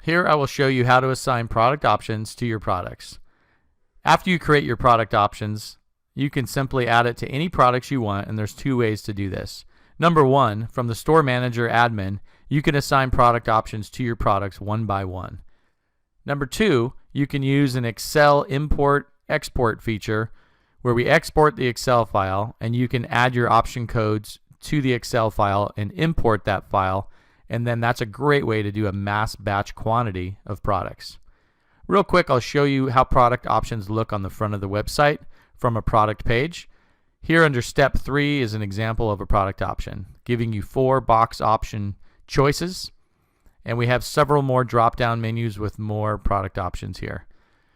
Here I will show you how to assign product options to your products. After you create your product options, you can simply add it to any products you want, and there's two ways to do this. Number one, from the Store Manager admin, you can assign product options to your products one by one. Number two, you can use an Excel import-export feature where we export the Excel file and you can add your option codes to the Excel file and import that file, and then that's a great way to do a mass batch quantity of products. Real quick, I'll show you how product options look on the front of the website from a product page. Here under step 3 is an example of a product option, giving you 4 box option choices, and we have several more drop-down menus with more product options here.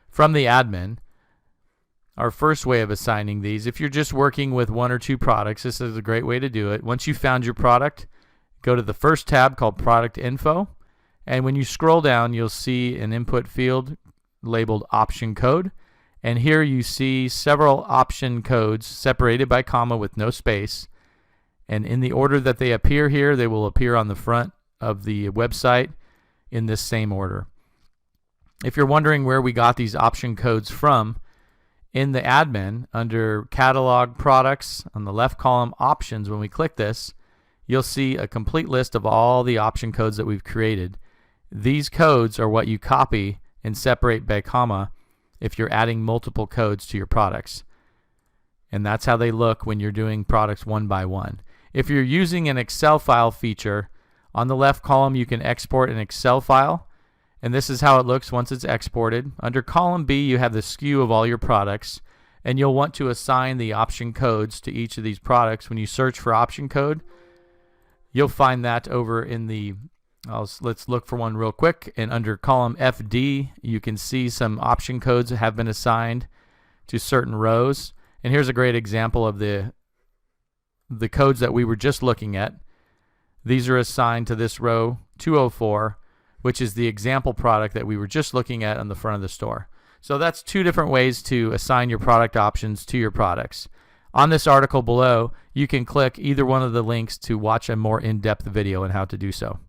From the admin, our first way of assigning these, if you're just working with 1 or 2 products, this is a great way to do it. Once you found your product, go to the first tab called Product Info, and when you scroll down, you'll see an input field labeled Option Code, and here you see several option codes separated by comma with no space, and in the order that they appear here, they will appear on the front of the website in this same order. If you're wondering where we got these option codes from, in the admin under Catalog Products on the left column Options, when we click this, you'll see a complete list of all the option codes that we've created. These codes are what you copy and separate by comma if you're adding multiple codes to your products. And that's how they look when you're doing products one by one. If you're using an Excel file feature, on the left column you can export an Excel file, and this is how it looks once it's exported. Under column B you have the SKU of all your products, and you'll want to assign the option codes to each of these products. When you search for option code, you'll find that over in the, let's look for one real quick, and under column FD you can see some option codes that have been assigned to certain rows. And here's a great example of the codes that we were just looking at. These are assigned to this row 204, which is the example product that we were just looking at on the front of the store. So that's 2 different ways to assign your product options to your products. On this article below, you can click either one of the links to watch a more in-depth video on how to do so.